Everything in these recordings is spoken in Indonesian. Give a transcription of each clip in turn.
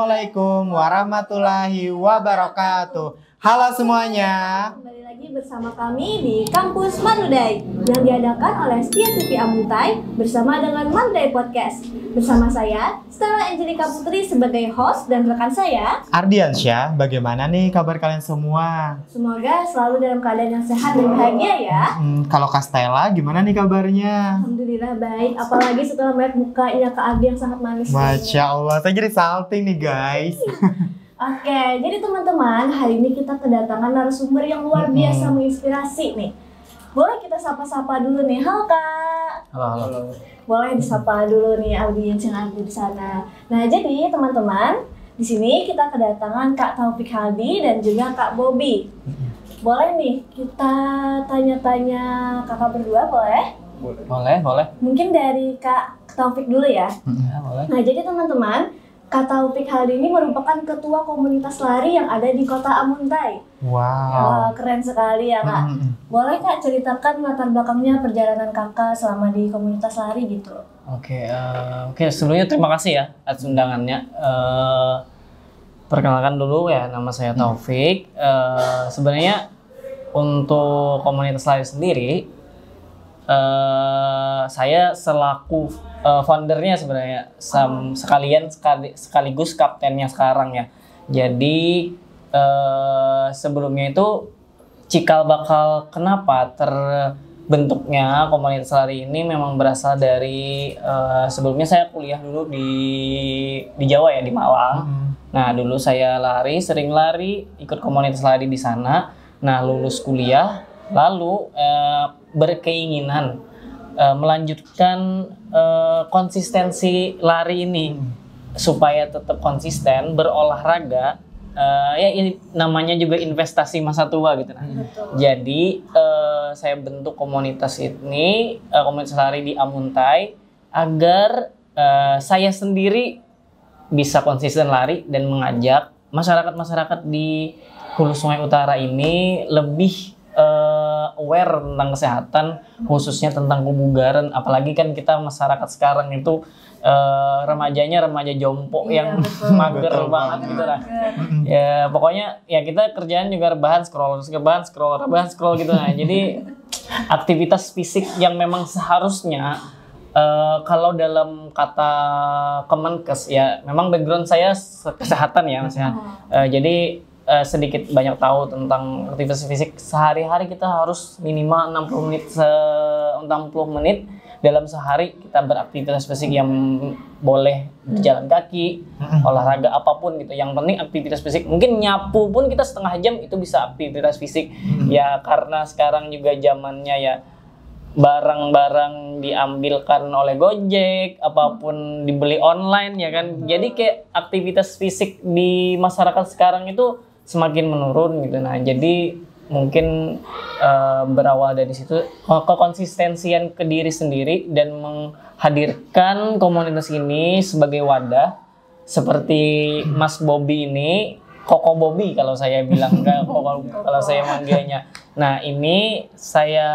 Assalamualaikum warahmatullahi wabarakatuh. Halo semuanya. Kembali lagi bersama kami di Kampus Marudai yang diadakan oleh Setia TV Amuntai bersama dengan Marudai Podcast. Bersama saya, Stella Angelika Putri sebagai host dan rekan saya, Ardiansyah. Bagaimana nih kabar kalian semua? Semoga selalu dalam keadaan yang sehat dan bahagia ya. Kalau Kak Stella gimana nih kabarnya? Alhamdulillah baik, apalagi setelah melihat mukanya Kak Ardi yang sangat manis. Masya Allah, saya jadi salting nih guys. Oke, jadi teman-teman, hari ini kita kedatangan narasumber yang luar biasa menginspirasi nih. Boleh kita sapa-sapa dulu nih. Halo Kak. Halo. Boleh disapa dulu nih audiens yang ada di sana. Nah, jadi teman-teman, di sini kita kedatangan Kak Taufik Haldi dan juga Kak Bobby. Boleh nih kita tanya-tanya kakak berdua, boleh? Boleh. Mungkin dari Kak Taufik dulu ya. Ya, boleh. Nah, jadi teman-teman, Kak Taufik Haldi ini merupakan ketua komunitas lari yang ada di Kota Amuntai. Wow. Keren sekali ya Kak. Boleh Kak ceritakan latar belakangnya perjalanan Kakak selama di komunitas lari gitu? Oke, sebelumnya terima kasih ya atas undangannya. Perkenalkan dulu ya, nama saya Taufik. Sebenarnya untuk komunitas lari sendiri, saya selaku foundernya sebenarnya, sekaligus kaptennya sekarang ya. Jadi sebelumnya itu cikal bakal kenapa terbentuknya komunitas lari ini memang berasal dari sebelumnya saya kuliah dulu di Jawa ya, di Malang. Nah dulu saya sering lari, ikut komunitas lari di sana. Nah lulus kuliah lalu berkeinginan melanjutkan konsistensi lari ini supaya tetap konsisten berolahraga. Ya ini namanya juga investasi masa tua gitu. Jadi saya bentuk komunitas ini, komunitas lari di Amuntai, agar saya sendiri bisa konsisten lari dan mengajak masyarakat di Hulu Sungai Utara ini lebih aware tentang kesehatan, khususnya tentang kebugaran. Apalagi kan kita masyarakat sekarang itu remajanya remaja jompo yang mager banget gitu lah. Ya pokoknya ya kita kerjaan juga rebahan scroll gitu. Nah jadi aktivitas fisik yang memang seharusnya kalau dalam kata Kemenkes ya, memang background saya kesehatan ya Mas ya. Jadi sedikit banyak tahu tentang aktivitas fisik. Sehari-hari kita harus minimal 60 menit dalam sehari kita beraktivitas fisik, yang boleh berjalan kaki, olahraga apapun gitu. Yang penting aktivitas fisik. Mungkin nyapu pun kita setengah jam itu bisa aktivitas fisik. Ya karena sekarang juga zamannya ya barang-barang diambilkan oleh Gojek, apapun dibeli online ya kan. Jadi kayak aktivitas fisik di masyarakat sekarang itu semakin menurun gitu. Nah jadi mungkin berawal dari situ kekonsistensian ke diri sendiri dan menghadirkan komunitas ini sebagai wadah seperti Mas Bobby ini, Koko Bobby kalau saya bilang, kalau saya manggilnya. Nah ini saya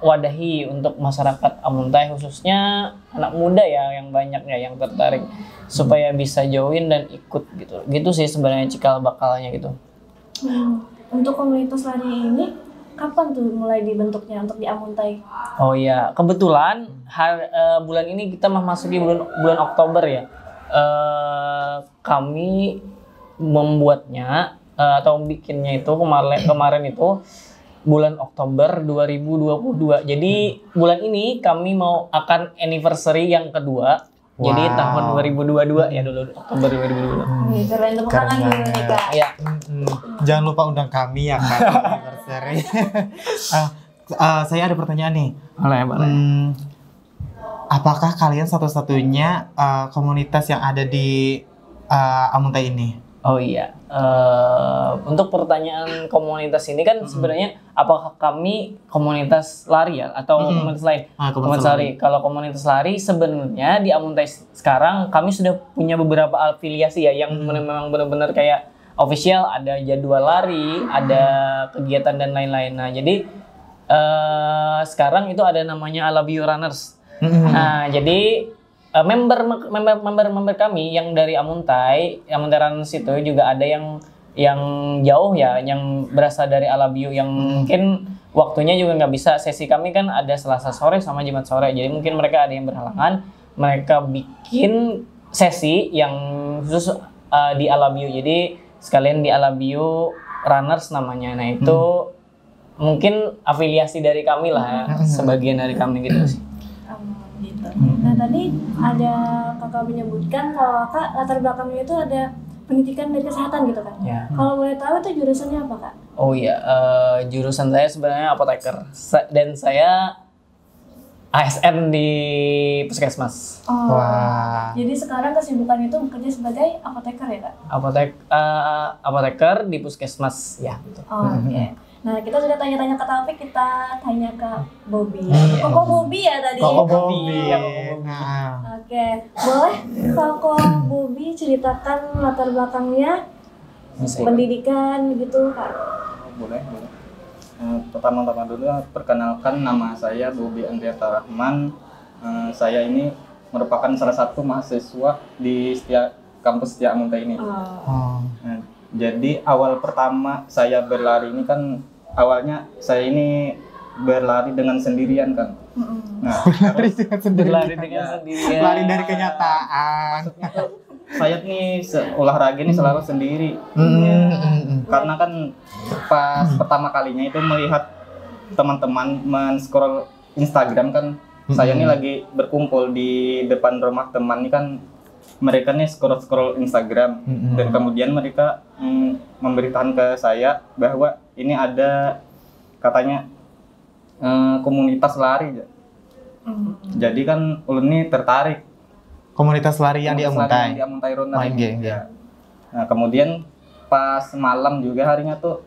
wadahi untuk masyarakat Amuntai, khususnya anak muda ya yang banyaknya yang tertarik supaya bisa join dan ikut gitu sih sebenarnya cikal bakalnya gitu. Untuk komunitas lari ini kapan tuh mulai dibentuknya untuk di Amuntai? Oh iya, kebetulan bulan ini kita memasuki bulan Oktober ya. Kami membuatnya atau bikinnya itu kemarin itu bulan Oktober 2022. Jadi bulan ini kami akan anniversary yang kedua. Wow. Jadi tahun 2022 ya dulu, Oktober 2022. Keren, tepuk tangan dulu nih Kak. Iya. Jangan lupa undang kami ya Kak anniversary. Saya ada pertanyaan nih. Boleh. Apakah kalian satu-satunya komunitas yang ada di Amuntai ini? Oh iya, untuk pertanyaan komunitas ini kan sebenarnya apakah kami komunitas lari ya atau komunitas lain? Komunitas lari. Kalau komunitas lari sebenarnya di Amuntai sekarang kami sudah punya beberapa afiliasi ya yang memang benar-benar kayak official, ada jadwal lari, ada kegiatan dan lain-lain. Nah jadi sekarang itu ada namanya Alabio Runners. Nah jadi member kami yang dari Amuntai Runners itu juga ada yang jauh ya, yang berasal dari Alabio yang mungkin waktunya juga nggak bisa. Sesi kami kan ada Selasa sore sama Jumat sore, jadi mungkin mereka ada yang berhalangan, mereka bikin sesi yang khusus di Alabio, jadi sekalian di Alabio Runners namanya. Nah itu mungkin afiliasi dari kami lah ya, sebagian dari kami gitu sih. Gitu. Nah tadi ada kakak menyebutkan kalau kakak latar belakangnya itu ada pendidikan dari kesehatan gitu kan? Ya. Kalau boleh tahu itu jurusannya apa kak? Oh iya, jurusan saya sebenarnya apoteker dan saya ASN di puskesmas. Oh. Wah. Jadi sekarang kesibukan itu bekerja sebagai apoteker ya kak? Apoteker di puskesmas ya. Betul. Oh, oke. Nah kita sudah tanya-tanya ke Taufik, kita tanya ke Bobby. Iya. Koko Bobby ya tadi? Koko Bobby. Iya, Koko Bobby. Oke, boleh Koko Bobby ceritakan latar belakangnya, pendidikan gitu kak? Boleh. Pertama-tama dulu perkenalkan, nama saya Bobby Andriata Rahman. Saya ini merupakan salah satu mahasiswa di kampus Setia Amuntai ini. Oh. Nah, jadi awal pertama saya berlari ini kan, awalnya saya ini berlari dengan sendirian kan. Nah, Berlari dengan sendirian. Lari dari kenyataan. saya nih olahraga ini selalu sendiri. Karena kan pas pertama kalinya itu melihat teman-teman men-scroll Instagram kan, saya nih lagi berkumpul di depan rumah teman nih kan, mereka nih scroll Instagram dan kemudian mereka memberitakan ke saya bahwa ini ada katanya komunitas lari. Jadi kan ulun nih tertarik. Komunitas lari yang di Amuntai. Di Amuntai Runners. Oh, iya. Ya. Nah, kemudian pas malam juga harinya tuh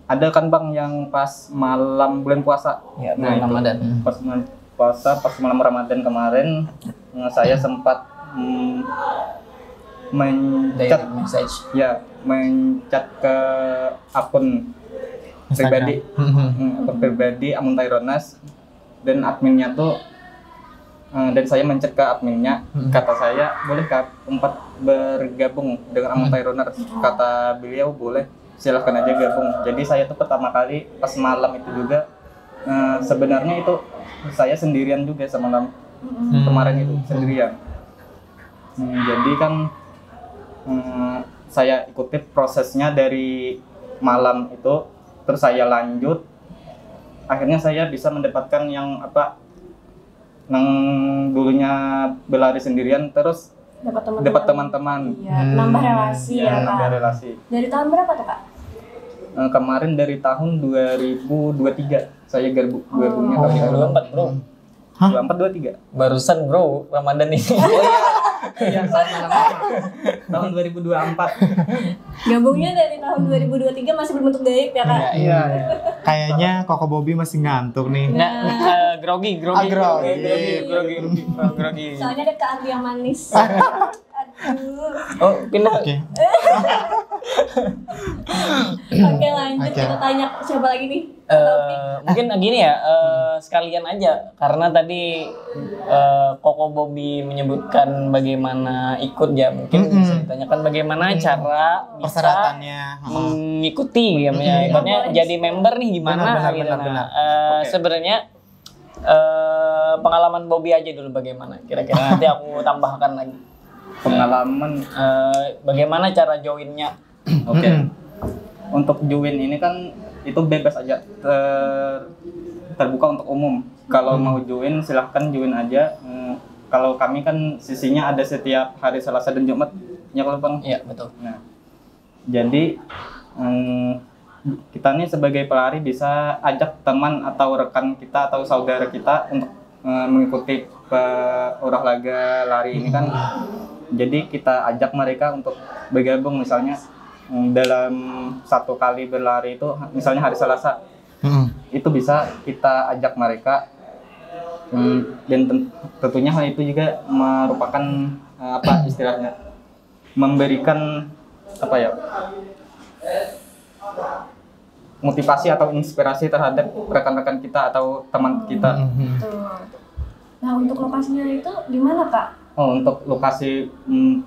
ada kan Bang yang pas malam bulan puasa. Ya, Nah, bulan Ramadan. Pas bulan puasa, pas malam Ramadan kemarin saya sempat mencat Direct message. mencat ke akun pribadi, akun pribadi Amuntai Runners, dan adminnya tuh dan saya mencet ke adminnya, kata saya boleh Kak bergabung dengan Amuntai Runners, kata beliau boleh, silahkan aja gabung. Jadi saya tuh pertama kali pas malam itu juga sebenarnya itu saya sendirian juga semalam kemarin itu sendirian. Jadi kan saya ikuti prosesnya dari malam itu, terus saya lanjut, akhirnya saya bisa mendapatkan yang dulunya berlari sendirian terus dapat teman-teman. Iya, nambah relasi ya kak. Nambah relasi. Dari tahun berapa tuh kak? Kemarin dari tahun 2023 saya gabungnya Oh, tahun 2024 bro. 24 23. Barusan bro, Ramadan ini. Iya, tahun 2024. Gabungnya dari tahun 2023 masih berbentuk gaib ya kak? Iya. Kayaknya Koko Bobby masih ngantuk nih. Nah, grogi. Soalnya ada Kak Andi yang manis. Aduh. Oh, pindah. Oke. Oke lanjut, Oke. kita tanya siapa lagi nih? Mungkin gini ya, sekalian aja karena tadi Koko Bobby menyebutkan bagaimana ikut ya, mungkin bisa ditanyakan bagaimana cara bisa Persyaratannya. mengikuti ya, ibaratnya jadi member nih gimana gitu. Benar. Oke. Sebenarnya pengalaman Bobby aja dulu bagaimana kira-kira, nanti aku tambahkan lagi. Pengalaman. Bagaimana cara joinnya? Oke. Untuk join ini kan itu bebas aja, terbuka untuk umum. Kalau mau join silahkan join aja. Kalau kami kan sisinya ada setiap hari Selasa dan Jumat, ya kalau Bang. Iya betul. Nah, jadi kita nih sebagai pelari bisa ajak teman atau rekan kita atau saudara kita untuk mengikuti olahraga lari ini kan. Jadi kita ajak mereka untuk bergabung, misalnya dalam satu kali berlari itu, misalnya hari Selasa, itu bisa kita ajak mereka, dan tentunya hal itu juga merupakan istilahnya memberikan motivasi atau inspirasi terhadap rekan-rekan kita atau teman kita. Tuh. Nah untuk lokasinya itu di mana kak? Oh, untuk lokasi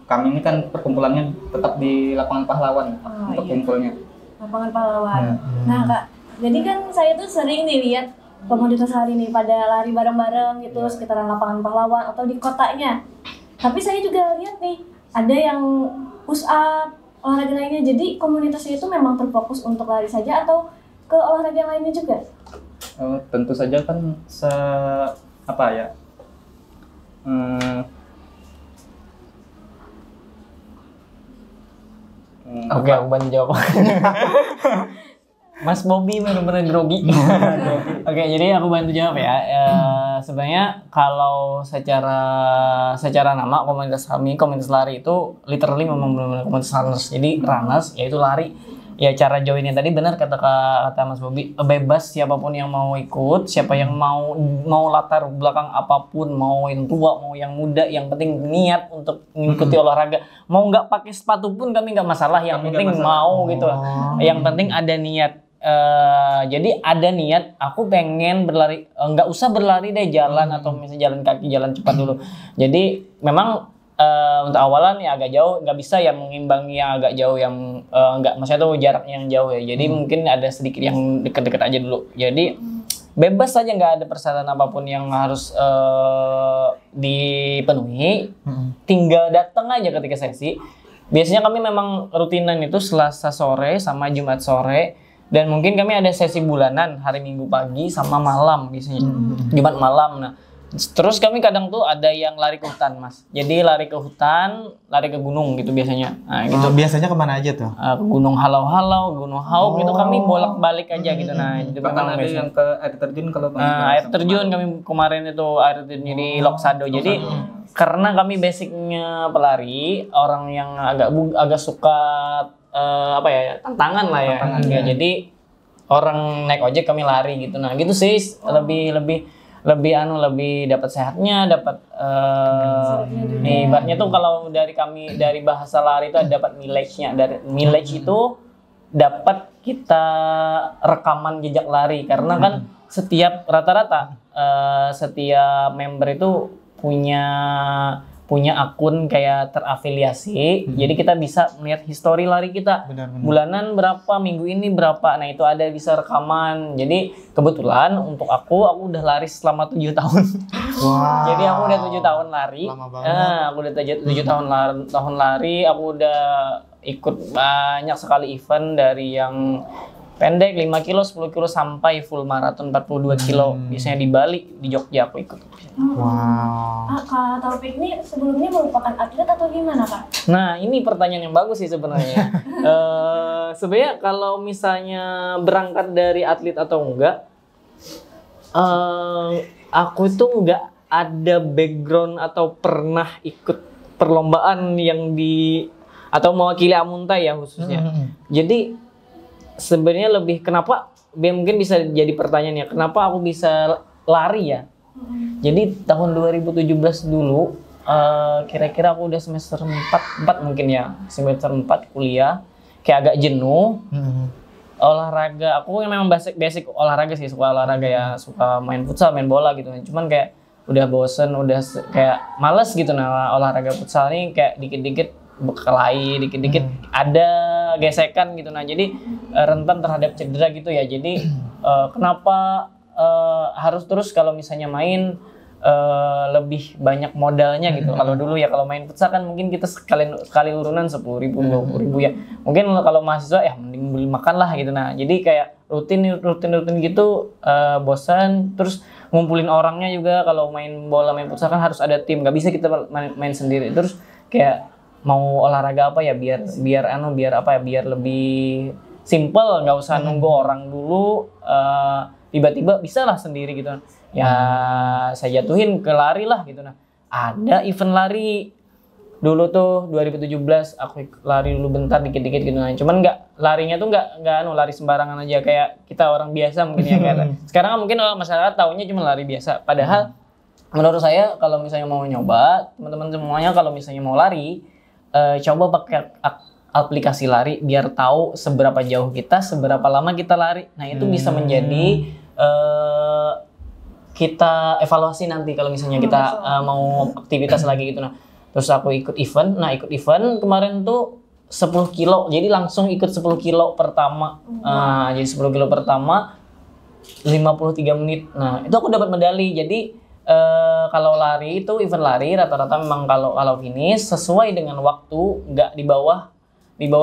kami ini kan perkumpulannya tetap di lapangan pahlawan untuk kumpulnya. Lapangan pahlawan. Nah Kak, jadi kan saya tuh sering nih lihat komunitas lari nih pada lari bareng-bareng gitu sekitaran lapangan pahlawan atau di kotanya. Tapi saya juga lihat nih ada yang push up, olahraga lainnya. Jadi komunitasnya itu memang terfokus untuk lari saja atau ke olahraga lainnya juga? Oh, tentu saja kan apa ya? Oke, aku bantu jawab. Mas Bobby benar-benar grogi. Oke, jadi aku bantu jawab ya. Sebenarnya kalau secara nama komunitas kami, komunitas lari itu literally memang benar-benar komunitas runners. Jadi runners yaitu lari. Ya cara joinnya tadi benar kata Mas Bobby, bebas siapapun yang mau ikut, siapa yang mau latar belakang apapun, mau yang tua, mau yang muda, yang penting niat untuk mengikuti olahraga. Mau nggak pakai sepatu pun kami nggak masalah, yang penting mau gitu. Yang penting ada niat. Jadi ada niat, aku pengen berlari, nggak usah berlari deh jalan atau misalnya jalan kaki, jalan cepat dulu. Jadi memang untuk awalan ya agak jauh, nggak bisa ya mengimbangi yang agak jauh, yang nggak, maksudnya tuh jaraknya yang jauh ya. Jadi mungkin ada sedikit yang deket-deket aja dulu. Jadi bebas saja, nggak ada persyaratan apapun yang harus dipenuhi. Tinggal datang aja ketika sesi. Biasanya kami memang rutinan itu Selasa sore sama Jumat sore. Dan mungkin kami ada sesi bulanan hari Minggu pagi sama malam biasanya. Jumat malam. Nah, terus kami kadang tuh ada yang lari ke hutan, Mas. Jadi lari ke hutan, lari ke gunung gitu biasanya. Nah, gitu. Biasanya kemana aja tuh? Ke Gunung Halau-Halau, Gunung Hauk gitu kami bolak-balik aja gitu. Nah, itu Bahkan ada yang ke air terjun kalau air terjun kami kemarin itu air terjun di Loksado. Jadi karena kami basicnya pelari, orang yang agak suka apa ya, tantangan lah ya. Jadi orang naik ojek kami lari gitu. Nah, gitu sih lebih dapat sehatnya, dapat ibaratnya tuh kalau dari bahasa lari itu dapat mileage-nya. Dari mileage itu dapat kita rekaman jejak lari, karena kan rata-rata setiap member itu punya akun kayak terafiliasi. Jadi kita bisa melihat histori lari kita. Benar. Bulanan berapa, minggu ini berapa. Nah, itu ada bisa rekaman. Jadi kebetulan untuk aku udah lari selama 7 tahun. Wow. Jadi aku udah 7 tahun lari. Lama banget. Aku udah 7 tahun lari. Aku udah ikut banyak sekali event, dari yang pendek 5 kilo, 10 kilo sampai full maraton 42 kilo. Biasanya di Bali, di Jogja aku ikut. Wow. Kak Taufik ini sebelumnya merupakan atlet atau gimana, Kak? Nah, ini pertanyaan yang bagus sih sebenarnya. Sebenarnya kalau misalnya berangkat dari atlet atau enggak, aku tuh enggak ada background atau pernah ikut perlombaan yang atau mewakili Amuntai ya khususnya. Jadi sebenarnya lebih kenapa mungkin bisa jadi pertanyaannya, kenapa aku bisa lari ya? Jadi tahun 2017 dulu, kira-kira aku udah semester 4 mungkin ya, semester 4 kuliah, kayak agak jenuh. Olahraga, aku memang basic olahraga sih, suka olahraga ya, suka main futsal, main bola gitu. Cuman kayak udah bosen, udah kayak males gitu. Nah, olahraga futsal ini kayak dikit-dikit berkelahi, dikit-dikit ada gesekan gitu. Nah, jadi rentan terhadap cedera gitu ya. Jadi kenapa harus terus kalau misalnya main lebih banyak modalnya gitu. Kalau dulu ya kalau main futsal kan mungkin kita sekali urunan 10.000, 20.000 ya. Mungkin kalau mahasiswa ya mending beli makan lah gitu. Nah, jadi kayak rutin gitu, bosan. Terus ngumpulin orangnya juga, kalau main bola, main futsal kan harus ada tim. Gak bisa kita main sendiri. Terus kayak mau olahraga apa ya biar lebih simple, nggak usah nunggu orang dulu, tiba-tiba bisa lah sendiri gitu. Ya saya jatuhin ke lari lah gitu. Nah, ada event lari dulu tuh 2017, aku lari dulu bentar dikit-dikit gitu. Nah, cuman larinya tuh nggak lari sembarangan aja kayak kita orang biasa mungkin ya. Kayak sekarang kan mungkin masyarakat taunya cuma lari biasa, padahal menurut saya kalau misalnya mau nyoba, teman-teman semuanya kalau misalnya mau lari, coba pakai aplikasi lari biar tahu seberapa jauh kita, seberapa lama kita lari. Nah, itu bisa menjadi kita evaluasi nanti kalau misalnya kita mau aktivitas lagi gitu. Nah, terus aku ikut event. Nah, ikut event kemarin tuh 10 kilo. Jadi langsung ikut 10 kilo pertama. Jadi 10 kilo pertama 53 menit. Nah, itu aku dapat medali. Jadi kalau lari itu event lari rata-rata memang kalau finish sesuai dengan waktu, nggak di bawah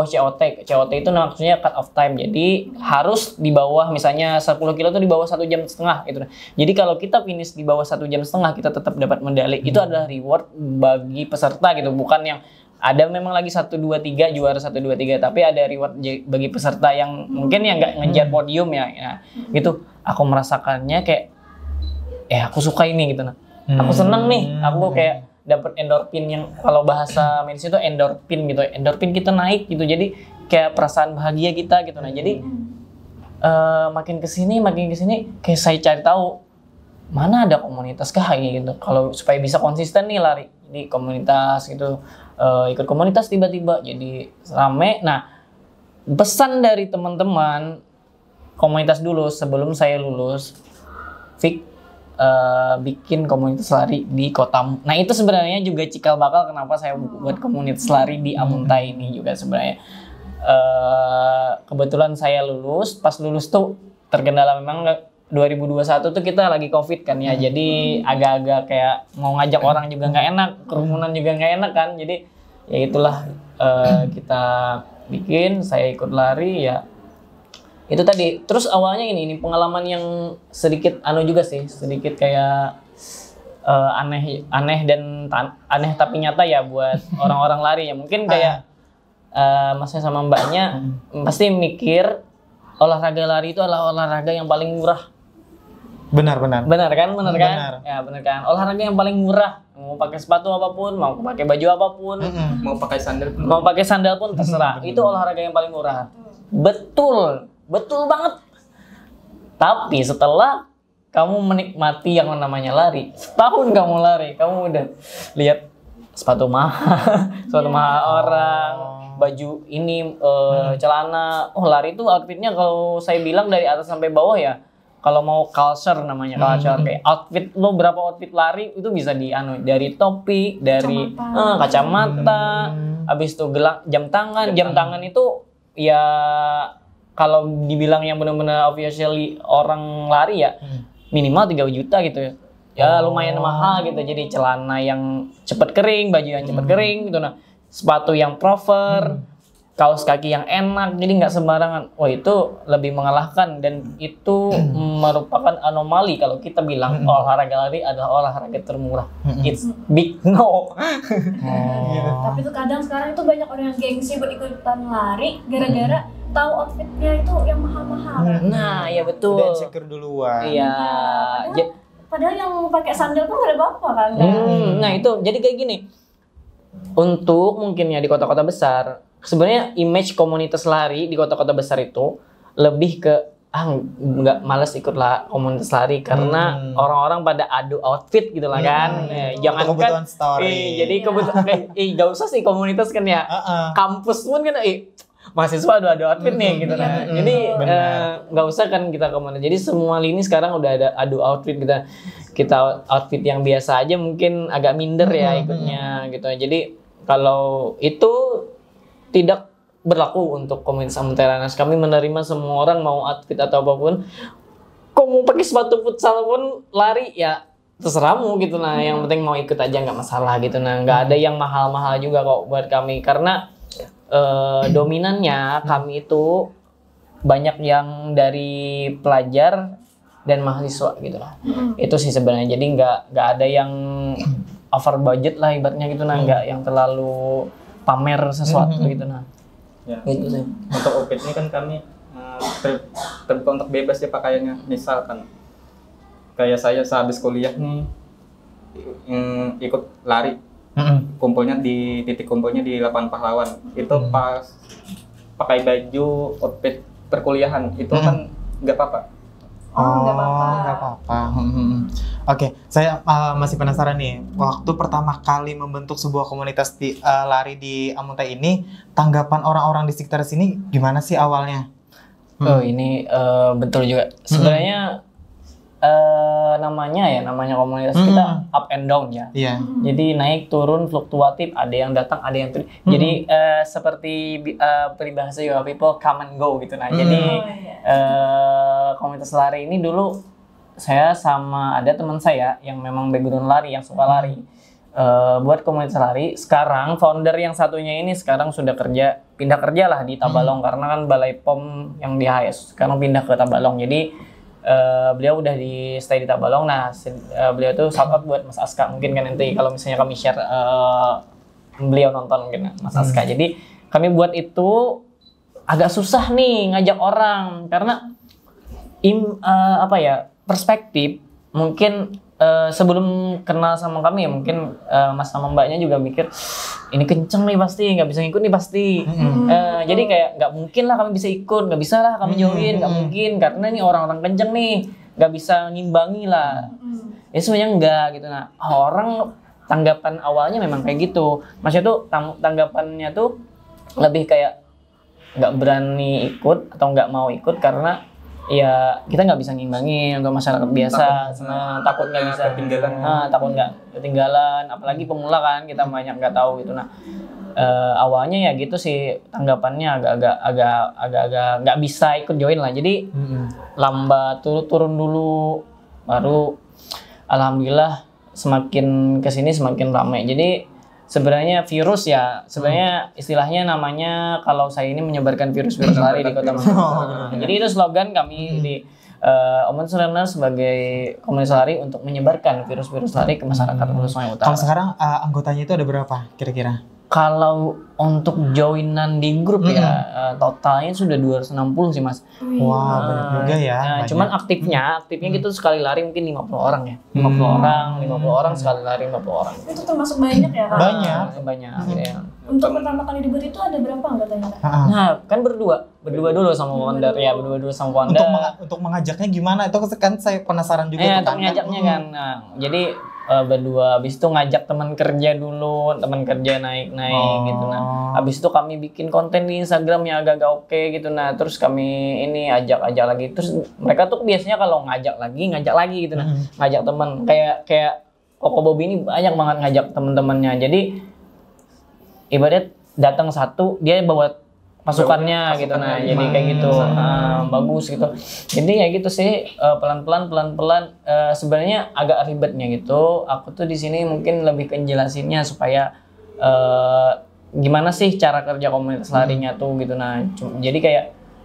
COT. COT itu maksudnya cut off time. Jadi harus di bawah, misalnya 10 kilo itu di bawah 1,5 jam gitu. Jadi kalau kita finish di bawah 1,5 jam kita tetap dapat medali. Itu adalah reward bagi peserta gitu, bukan yang ada memang lagi 1, 2, 3 juara 1, 2, 3, tapi ada reward bagi peserta yang mungkin yang nggak ngejar podium ya. Nah, gitu. Aku merasakannya kayak aku suka ini gitu. Nah, aku seneng nih. Aku kayak dapat endorfin, yang kalau bahasa medis itu endorfin gitu. Endorfin kita naik gitu. Jadi kayak perasaan bahagia kita gitu. Nah, jadi makin kesini kayak saya cari tahu mana ada komunitas kayak gitu. Kalau supaya bisa konsisten nih lari di komunitas gitu. Ikut komunitas tiba-tiba jadi rame. Nah, pesan dari teman-teman komunitas dulu sebelum saya lulus, Fik, bikin komunitas lari di kotamu. Nah, itu sebenarnya juga cikal bakal kenapa saya buat komunitas lari di Amuntai ini juga sebenarnya. Kebetulan saya lulus, pas lulus tuh terkendala memang 2021 tuh kita lagi COVID kan ya, jadi agak-agak kayak mau ngajak orang juga nggak enak, kerumunan juga nggak enak kan, jadi ya itulah kita bikin, saya ikut lari ya. Itu tadi. Terus awalnya ini pengalaman yang sedikit juga sih, sedikit kayak aneh dan aneh tapi nyata ya buat orang-orang lari ya. Mungkin kayak masnya sama mbaknya pasti mikir olahraga lari itu adalah olahraga yang paling murah. Benar kan? Ya benar kan. Olahraga yang paling murah. Mau pakai sepatu apapun, mau pakai baju apapun, mau pakai sandal pun terserah. Itu olahraga yang paling murah. Betul banget. Tapi setelah kamu menikmati yang namanya lari, setahun kamu lari, kamu udah lihat sepatu mahal, orang, baju ini, celana. Oh, lari itu outfitnya kalau saya bilang dari atas sampai bawah ya. Kalau mau culture namanya, kayak outfit lo, berapa outfit lari itu bisa dari topi, dari kacamata, habis itu jam tangan itu ya kalau dibilang yang benar-benar officially orang lari ya minimal 3 juta gitu ya. Ya lumayan mahal gitu. Jadi celana yang cepat kering, baju yang cepat kering gitu. Nah, sepatu yang proper, kaos kaki yang enak, jadi nggak sembarangan. Wah, itu lebih mengalahkan dan itu merupakan anomali kalau kita bilang olahraga lari adalah olahraga termurah. It's big no. Tapi tuh kadang sekarang itu banyak orang yang gengsi buat ikutan lari gara-gara tahu outfitnya itu yang mahal-mahal. Nah, ya betul. Udah insecure duluan. Iya. Padahal yang pakai sandal pun gak ada apa-apa kan. Nah, itu jadi kayak gini. Untuk mungkin ya di kota-kota besar, sebenarnya image komunitas lari di kota-kota besar itu lebih ke nggak males ikutlah komunitas lari karena orang-orang pada adu outfit gitu lah kan. Jangan kan jadi kebutuhan nggak usah sih komunitas kan ya. Kampus pun kan mahasiswa adu outfit nih gitu kan. Jadi nggak usah kan kita komunitas. Jadi semua lini sekarang udah ada adu outfit, kita outfit yang biasa aja mungkin agak minder ya ikutnya gitu. Jadi kalau itu tidak berlaku untuk komunitas Amuntai Runner. Kami menerima semua orang mau outfit atau apapun. Kok mau pakai sepatu futsal pun lari ya terserahmu gitu. Nah, yang penting mau ikut aja nggak masalah gitu. Nah, nggak ada yang mahal-mahal juga kok buat kami karena dominannya kami itu banyak yang dari pelajar dan mahasiswa gitu lah. Itu sih sebenarnya. Jadi nggak ada yang over budget lah ibaratnya gitu. Nah, nggak yang terlalu pamer sesuatu gitu. Nah, ya. Gitu sih. Untuk outfit ini kan kami terbuka untuk bebas ya pakaiannya. Misalkan kayak saya sehabis kuliah nih ikut lari, kumpulnya di titik kumpulnya di Lapangan Pahlawan. Itu pas pakai baju outfit perkuliahan itu kan nggak apa-apa. Nggak apa-apa. Oke, saya masih penasaran nih. Waktu pertama kali membentuk sebuah komunitas lari di Amuntai ini, tanggapan orang-orang di sekitar sini gimana sih awalnya? Oh, ini betul juga. Sebenarnya namanya komunitas kita up and down ya. Iya. Jadi naik turun fluktuatif, ada yang datang, ada yang turun. Jadi seperti peribahasa yoga people come and go gitu. Nah, jadi komunitas lari ini dulu saya sama ada teman saya yang memang background lari, yang suka lari. Buat komunitas lari. Sekarang founder yang satunya ini sekarang sudah pindah kerja lah di Tabalong karena kan Balai POM yang di HS sekarang pindah ke Tabalong. Jadi beliau udah di stay di Tabalong. Nah, beliau tuh shout out buat Mas Aska. Mungkin kan nanti kalau misalnya kami share beliau nonton mungkin Mas Aska. Jadi kami buat itu agak susah nih ngajak orang karena perspektif mungkin sebelum kenal sama kami ya mungkin Mas sama Mbaknya juga mikir ini kenceng nih pasti nggak bisa ngikut nih pasti. Jadi kayak nggak mungkin lah kami bisa ikut, nggak bisa lah kami join, nggak mungkin karena ini orang-orang kenceng nih nggak bisa ngimbangi lah. Ya sebenarnya enggak gitu. Nah, orang tanggapan awalnya memang kayak gitu. Maksudnya tuh tanggapannya tuh lebih kayak nggak berani ikut atau nggak mau ikut karena ya kita nggak bisa ngimbangin untuk masyarakat biasa, takut nggak bisa ketinggalan, takut nggak ketinggalan, apalagi pemula kan kita banyak nggak tahu gitu. Nah awalnya ya gitu sih tanggapannya agak nggak bisa ikut join lah, jadi lambat turun dulu, baru alhamdulillah semakin kesini semakin ramai. Jadi sebenarnya virus ya, sebenarnya istilahnya namanya kalau saya ini menyebarkan virus-virus lari di Kota Makassar. Jadi itu slogan kami di Omens Runner sebagai komunitas lari untuk menyebarkan virus-virus lari ke masyarakat Sungai Utara. Kalau sekarang anggotanya itu ada berapa kira-kira? Kalau untuk joinan di grup ya totalnya sudah 260 sih Mas. Wah, banyak juga ya. Cuman aktifnya gitu sekali lari mungkin 50 orang ya. 50 orang sekali lari 50 orang. Itu termasuk banyak ya Kak? Banyak ya. Untuk pertama kali dibuat itu ada berapa anggotanya Kak? Nah, kan berdua dulu sama founder ya, berdua dulu sama founder. Untuk mengajaknya gimana? Itu kan saya penasaran juga. Untuk mengajaknya kan. Nah, jadi berdua, habis itu ngajak teman kerja dulu, teman kerja naik gitu. Nah, habis itu kami bikin konten di Instagram yang agak-agak oke gitu. Nah, terus kami ini ajak lagi. Terus mereka tuh biasanya kalau ngajak lagi gitu. Nah, ngajak teman kayak Koko Bobby ini banyak banget ngajak teman-temannya. Jadi ibarat datang satu dia bawa pasukannya gitu. Nah, jadi kayak gitu. Bagus gitu. Jadi ya gitu sih, pelan-pelan sebenarnya agak ribetnya gitu. Aku tuh di sini mungkin lebih penjelasinnya supaya gimana sih cara kerja komunitas larinya tuh gitu. Nah, jadi kayak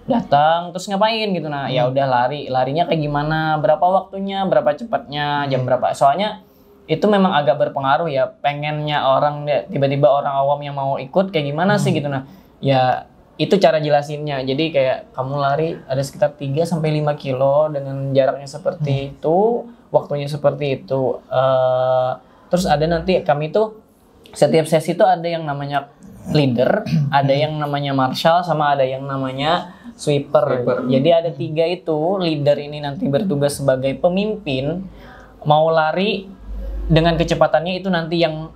datang terus ngapain gitu. Nah, ya udah larinya kayak gimana, berapa waktunya, berapa cepatnya, jam berapa. Soalnya itu memang agak berpengaruh ya, pengennya orang tiba-tiba orang awam yang mau ikut kayak gimana sih gitu. Nah, ya itu cara jelasinnya. Jadi kayak kamu lari ada sekitar 3-5 kilo dengan jaraknya seperti itu, waktunya seperti itu. Terus ada nanti kami tuh setiap sesi itu ada yang namanya leader, ada yang namanya marshal, sama ada yang namanya sweeper. Jadi ada 3 itu. Leader ini nanti bertugas sebagai pemimpin, mau lari dengan kecepatannya itu nanti yang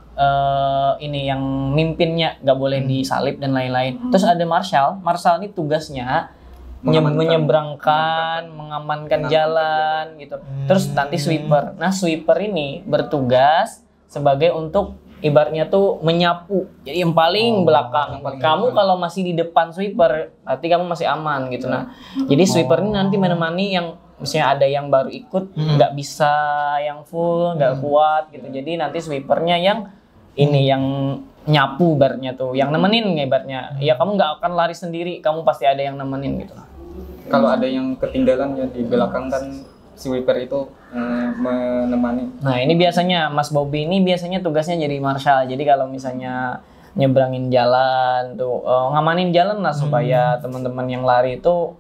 yang mimpinnya nggak boleh disalip dan lain-lain. Terus ada marshal ini tugasnya mengamankan jalan gitu. Terus nanti sweeper. Nah, sweeper ini bertugas sebagai untuk ibaratnya tuh menyapu. Jadi yang paling belakang. Kamu kalau masih di depan sweeper, berarti kamu masih aman gitu. Nah, jadi sweeper ini nanti menemani yang misalnya ada yang baru ikut nggak bisa yang full, nggak kuat gitu. Jadi nanti sweepernya yang nyapu ibaratnya tuh, yang nemenin ibaratnya. Ya kamu nggak akan lari sendiri, kamu pasti ada yang nemenin gitu. Kalau ada yang ketinggalan ya di belakang kan sweeper itu menemani. Nah, ini biasanya Mas Bobby ini biasanya tugasnya jadi marshal. Jadi kalau misalnya nyebrangin jalan tuh, ngamanin jalan lah supaya teman-teman yang lari itu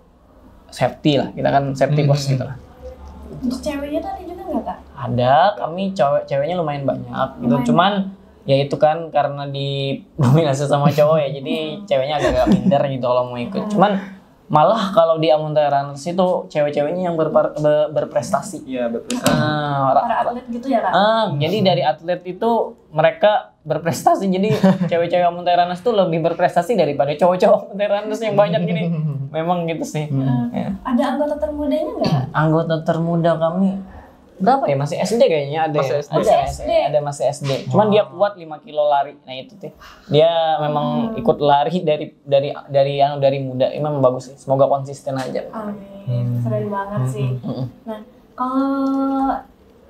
safety lah. Kita kan safety bos gitu lah. Untuk ceweknya tadi juga nggak Kak? Ada, kami ceweknya lumayan banyak gitu. Cuman ya itu kan karena didominasi sama cowok ya, jadi ceweknya agak minder gitu kalau mau ikut. Cuman malah kalau di Amuntai Runners itu cewek-ceweknya yang berprestasi. Iya, berprestasi. Para atlet gitu ya Kak? Jadi dari atlet itu mereka berprestasi. Jadi cewek-cewek Amuntai Runners tuh lebih berprestasi daripada cowok-cowok Amuntai Runners yang banyak gini. Memang gitu sih. Ada anggota termudanya nggak? Anggota termuda kami berapa ya, masih SD kayaknya ada Masih ya? SD. Ada masih SD. Cuman dia kuat 5 kilo lari. Nah itu tuh. Dia memang ikut lari dari muda. Ini memang bagus sih. Semoga konsisten aja. Amin. Keren banget sih. Nah, kalau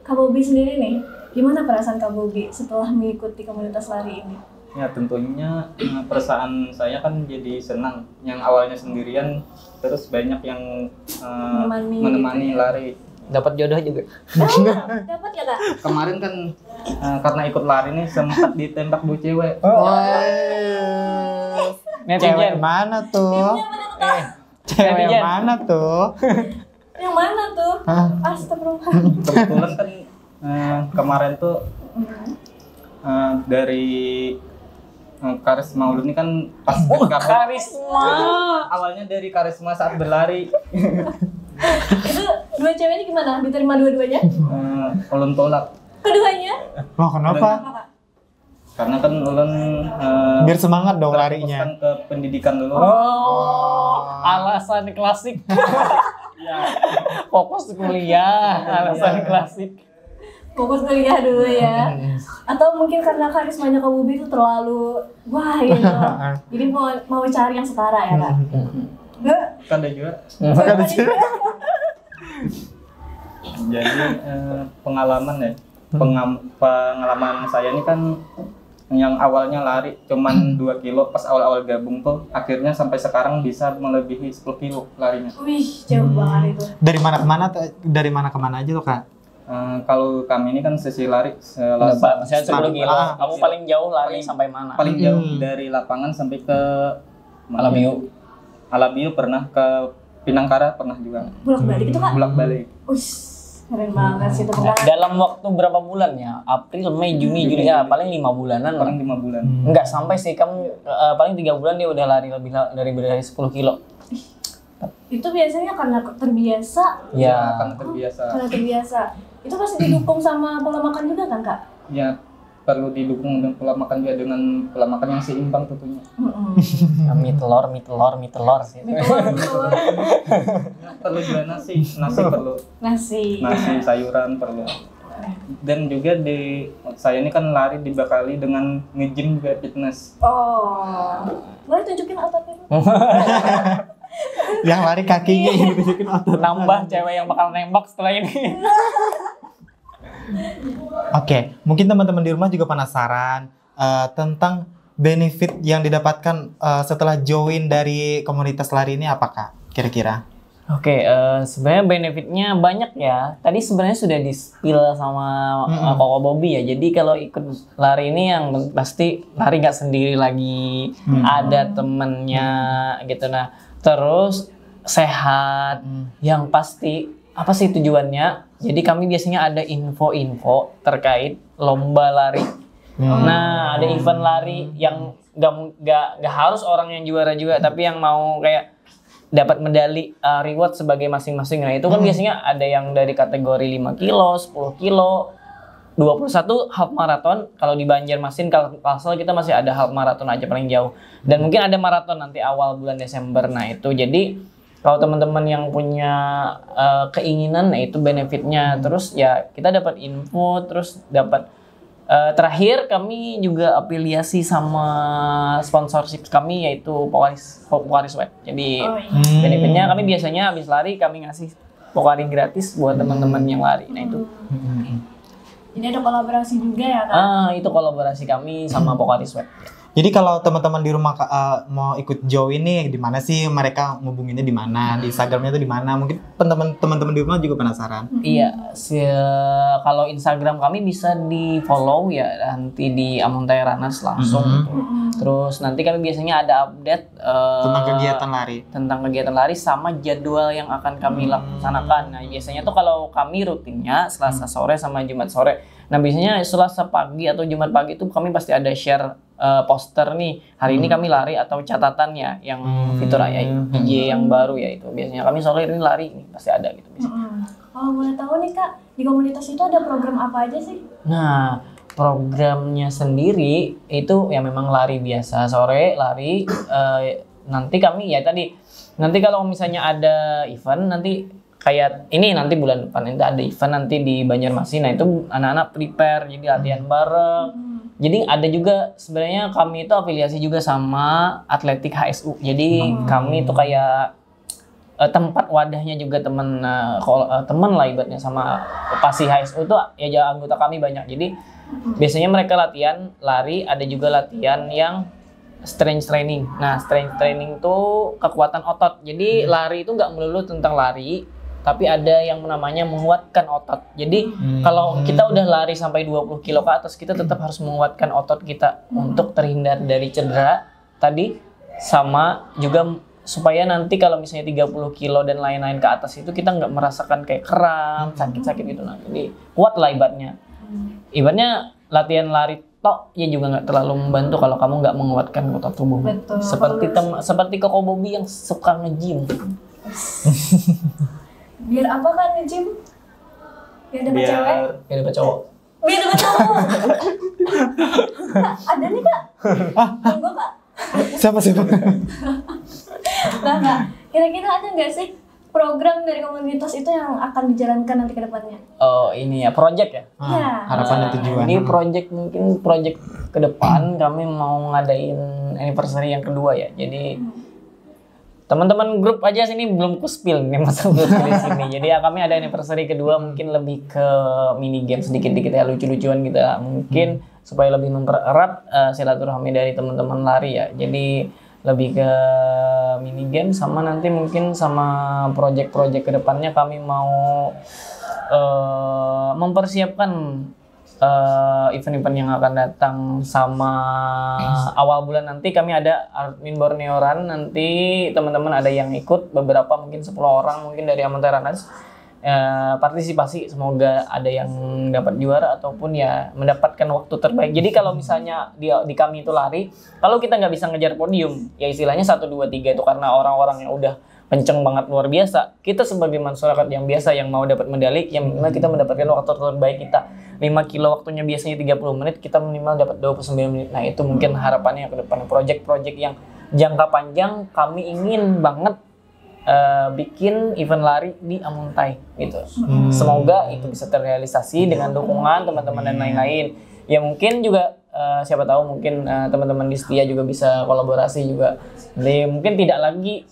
Kak Bobi sendiri nih, gimana perasaan Kak Bobi setelah mengikuti komunitas lari ini? Ya tentunya perasaan saya kan jadi senang. Yang awalnya sendirian, terus banyak yang menemani lari. Dapat jodoh juga. Dapat ya Kak? Kemarin kan karena ikut lari nih sempat ditembak bu cewek. Cewek Netizen. mana tuh? Cewek Netizen. mana tuh? Yang mana tuh? Astagfirullah. Kebetulan kan kemarin tuh dari Karisma Ulu ini kan pas Karisma. awalnya dari Karisma saat berlari Itu dua cewek ini gimana? Diterima dua-duanya? ulun tolak Keduanya? Loh kenapa? Apa Kak? karena kan ulun Biar semangat dong larinya. terfokuskan ke pendidikan dulu. Alasan klasik. Fokus kuliah, alasan klasik. Fokus kuliah dulu ya. Atau mungkin karena karismanya Kak Bobi itu terlalu wah gitu. Jadi mau cari yang setara ya Kak? Kan ada juga. Jadi pengalaman ya, pengalaman saya ini kan yang awalnya lari cuman 2 kilo pas awal-awal gabung tuh akhirnya sampai sekarang bisa melebihi 10 kilo larinya. Wih, jauh banget itu. Dari mana ke mana aja tuh Kak? Kalau kami ini kan sesi lari Selasa Maksudnya 10 kilo. Kamu paling jauh lari sampai mana? paling jauh dari lapangan sampai ke Alabiu. Alabiu pernah, ke Pinangkara pernah juga. Bolak-balik itu Kak? Bolak-balik. Wih, keren banget sih itu pernah. Dalam waktu berapa bulan ya? April, Mei, Juni, Juli ya paling 5 bulanan. Paling 5 bulan. Enggak sampai sih, kamu paling 3 bulan dia udah lari lebih dari 10 kilo. Itu biasanya karena terbiasa. Ya. Karena terbiasa. Karena terbiasa. Itu pasti didukung sama pola makan juga kan Kak? Ya perlu didukung dengan pola makan juga, dengan pola makan yang seimbang tentunya. Mie telur sih. Betul. Perlu juga nasi perlu. Nasi. Nasi sayuran perlu. Dan juga saya ini kan lari dibekali dengan nge-gym juga, fitness. Oh. Boleh tunjukin ototnya? Yang lari kakinya yang ditunjukin otot. Nambah cewek yang bakal nembak setelah ini. Oke, mungkin teman-teman di rumah juga penasaran tentang benefit yang didapatkan setelah join dari komunitas lari ini apa Kak? Kira-kira? Oke, sebenarnya benefitnya banyak ya. Tadi sebenarnya sudah di-spill sama Koko Bobi ya. Jadi kalau ikut lari ini yang pasti lari nggak sendiri lagi, ada temennya gitu. Nah, terus sehat, yang pasti apa sih tujuannya? Jadi kami biasanya ada info-info terkait lomba lari. Nah, ada event lari yang nggak harus orang yang juara juga, tapi yang mau kayak dapat medali reward sebagai masing-masing. Nah, itu kan biasanya ada yang dari kategori 5 kilo, 10 kilo, 21 half marathon. Kalau di Banjarmasin, Kalsel kita masih ada half marathon aja paling jauh. Dan mungkin ada marathon nanti awal bulan Desember. Nah, itu jadi kalau teman-teman yang punya keinginan, nah itu benefitnya. Terus ya kita dapat info, terus dapat terakhir kami juga afiliasi sama sponsorship kami yaitu Pokari Sweat. Jadi benefitnya kami biasanya habis lari kami ngasih Pokari gratis buat teman-teman yang lari. Nah itu. Ini ada kolaborasi juga ya Kak? Itu kolaborasi kami sama Pokari Sweat. Jadi kalau teman-teman di rumah mau ikut join nih, di mana sih mereka ngubunginnya di mana? Di Instagramnya itu di mana? Mungkin teman-teman di rumah juga penasaran. Iya, kalau Instagram kami bisa di follow ya nanti di Amuntai Runners langsung. Terus nanti kami biasanya ada update tentang kegiatan lari sama jadwal yang akan kami laksanakan. Nah biasanya tuh kalau kami rutinnya Selasa sore sama Jumat sore. Nah biasanya Selasa pagi atau Jumat pagi itu kami pasti ada share poster nih, hari ini kami lari atau catatannya yang fitur IG yang baru ya itu. Biasanya kami sore ini lari nih pasti ada gitu biasanya. Kalau boleh tahu nih Kak, di komunitas itu ada program apa aja sih? Nah, programnya sendiri itu ya memang lari biasa sore lari. Nanti kami ya tadi nanti kalau misalnya ada event nanti kayak ini nanti bulan depan itu ada event nanti di Banjarmasin. Nah itu anak-anak prepare jadi latihan bareng. Jadi ada juga sebenarnya kami itu afiliasi juga sama Atletik HSU. Jadi kami itu kayak tempat wadahnya juga teman lah ibaratnya sama Pasi HSU itu ya anggota kami banyak. Jadi biasanya mereka latihan lari, ada juga latihan yang strength training. Nah strength training tuh kekuatan otot. Jadi lari itu nggak melulu tentang lari, tapi ada yang namanya menguatkan otot. Jadi kalau kita udah lari sampai 20 kilo ke atas, kita tetap harus menguatkan otot kita untuk terhindar dari cedera tadi, sama juga supaya nanti kalau misalnya 30 kilo dan lain-lain ke atas itu kita nggak merasakan kayak kram, sakit-sakit gitu. Nah, jadi kuat lah ibaratnya. Ibaratnya latihan lari tok ya juga nggak terlalu membantu kalau kamu nggak menguatkan otot tubuh. Betul. Seperti Koko Bobby yang suka nge-gym. Biar apa kan nge-gym? Biar dapat cewek? Biar dapat cowok. Biar dapat cowok. Ada nih Kak. Tunggu Kak. Siapa? Nah Kak, kira-kira ada nggak sih program dari komunitas itu yang akan dijalankan nanti ke depannya? Oh ini ya, project ya? Iya. Harapan dan tujuan. Ini project ke depan kami mau ngadain anniversary yang kedua ya. Jadi teman-teman grup aja sini belum kuspil nih masuk grup di sini. Jadi ya kami ada anniversary kedua, mungkin lebih ke mini game sedikit-dikit ya, lucu-lucuan gitu ya. Mungkin supaya lebih mempererat silaturahmi dari teman-teman lari ya. Jadi lebih ke mini game sama nanti mungkin sama project-project kedepannya kami mau mempersiapkan event-event yang akan datang. Sama awal bulan nanti kami ada Admin Borneo Run, nanti teman-teman ada yang ikut beberapa mungkin 10 orang mungkin dari Amuntai Runners partisipasi, semoga ada yang dapat juara ataupun ya mendapatkan waktu terbaik. Jadi kalau misalnya di kami itu lari, kalau kita nggak bisa ngejar podium ya istilahnya 1, 2, 3 itu karena orang-orang yang udah kenceng banget luar biasa. Kita sebagai masyarakat yang biasa yang mau dapat medali, yang minimal kita mendapatkan waktu terbaik kita. 5 kilo waktunya biasanya 30 menit, kita minimal dapat 29 menit. Nah itu mungkin harapannya ke depan. Project-project yang jangka panjang kami ingin banget bikin event lari di Amuntai gitu. Semoga itu bisa terrealisasi dengan dukungan teman-teman dan lain-lain. Ya mungkin juga siapa tahu mungkin teman-teman di Setia juga bisa kolaborasi juga. Jadi mungkin tidak lagi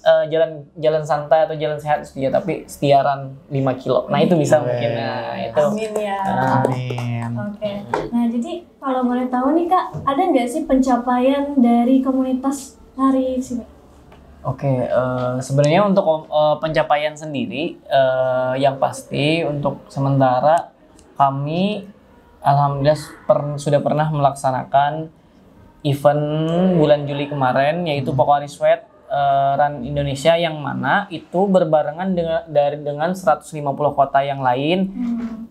jalan santai atau jalan sehat Setia, tapi Setia Run 5 kilo. Nah itu bisa mungkin. Nah itu. Amin ya. Amin. Oke. Nah jadi kalau boleh tahu nih Kak, ada nggak sih pencapaian dari komunitas lari sini? Oke, sebenarnya untuk pencapaian sendiri yang pasti untuk sementara kami alhamdulillah sudah pernah melaksanakan event bulan Juli kemarin, yaitu Pocari Sweat Run Indonesia, yang mana itu berbarengan dengan 150 kota yang lain.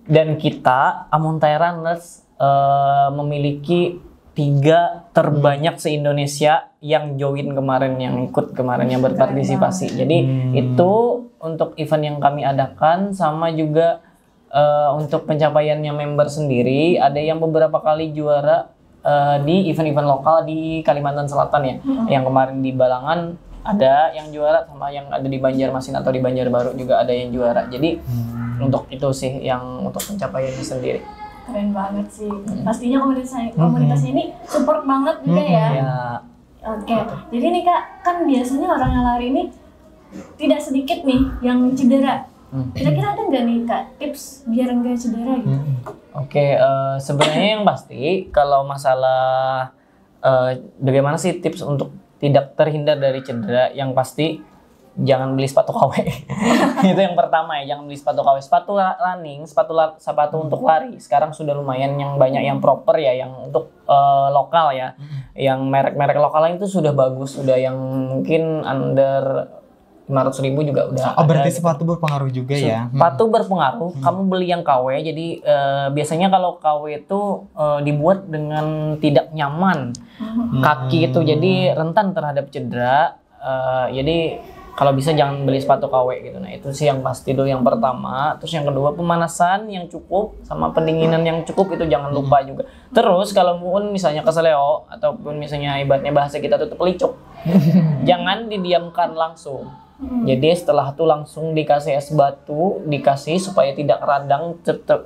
Dan kita Amuntai Runners memiliki 3 terbanyak se-Indonesia yang join kemarin, yang ikut kemarin, yang berpartisipasi. Jadi itu untuk event yang kami adakan. Sama juga untuk pencapaiannya member sendiri, ada yang beberapa kali juara di event-event lokal di Kalimantan Selatan ya. Yang kemarin di Balangan ada yang juara, sama yang ada di Banjarmasin atau di Banjarbaru juga ada yang juara. Jadi untuk itu sih yang untuk pencapaiannya sendiri. Keren banget sih. Pastinya komunitasnya ini support banget juga ya. Ya. Oke. Jadi nih Kak, kan biasanya orang yang lari ini tidak sedikit nih yang cedera. Kira-kira ada nggak nih Kak tips biar nggak cedera gitu? Oke, sebenarnya yang pasti kalau masalah bagaimana sih tips untuk tidak terhindar dari cedera, yang pasti jangan beli sepatu KW. Itu yang pertama ya, jangan beli sepatu KW. Sepatu running, sepatu untuk lari sekarang sudah lumayan yang banyak yang proper ya, yang untuk lokal ya. Yang merek-merek lokal itu sudah bagus, sudah yang mungkin under 500.000 juga udah. Oh berarti gitu. sepatu berpengaruh juga ya? Sepatu berpengaruh. Kamu beli yang KW, jadi biasanya kalau KW itu dibuat dengan tidak nyaman kaki itu, jadi rentan terhadap cedera. Jadi kalau bisa jangan beli sepatu KW gitu. Nah itu sih yang pasti dulu yang pertama. Terus yang kedua, pemanasan yang cukup sama pendinginan yang cukup itu jangan lupa juga. Terus kalau pun misalnya keseleo ataupun misalnya ibaratnya bahasa kita tutup pelicuk, jangan didiamkan langsung. Jadi setelah itu langsung dikasih es batu, dikasih supaya tidak radang,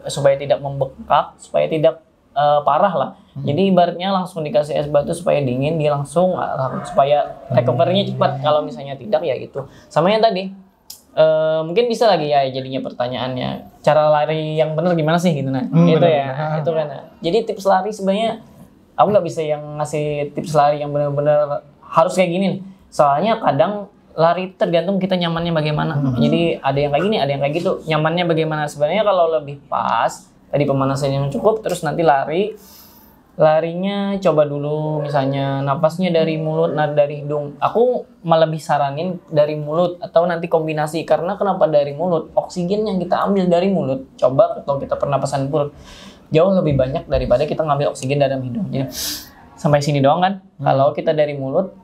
supaya tidak membekak, supaya tidak parah lah. Jadi ibaratnya langsung dikasih es batu supaya dingin, dia langsung supaya recovery-nya cepat. Kalau misalnya tidak ya gitu. Sama yang tadi, mungkin bisa lagi ya jadinya pertanyaannya, cara lari yang benar gimana sih gitu nah. Gitu ya, itu kan. Jadi tips lari sebenarnya aku nggak bisa yang ngasih tips lari yang benar-benar harus kayak gini nih. Soalnya kadang lari tergantung kita nyamannya bagaimana. Jadi ada yang kayak gini, ada yang kayak gitu. Nyamannya bagaimana? Sebenarnya kalau lebih pas, tadi pemanasannya yang cukup, terus nanti larinya coba dulu misalnya napasnya dari mulut, dari hidung. Aku malah lebih saranin dari mulut atau nanti kombinasi. Karena kenapa dari mulut? Oksigen yang kita ambil dari mulut, coba kalau kita pernapasan perut, jauh lebih banyak daripada kita ngambil oksigen dari hidung. Jadi sampai sini doang kan. Kalau kita dari mulut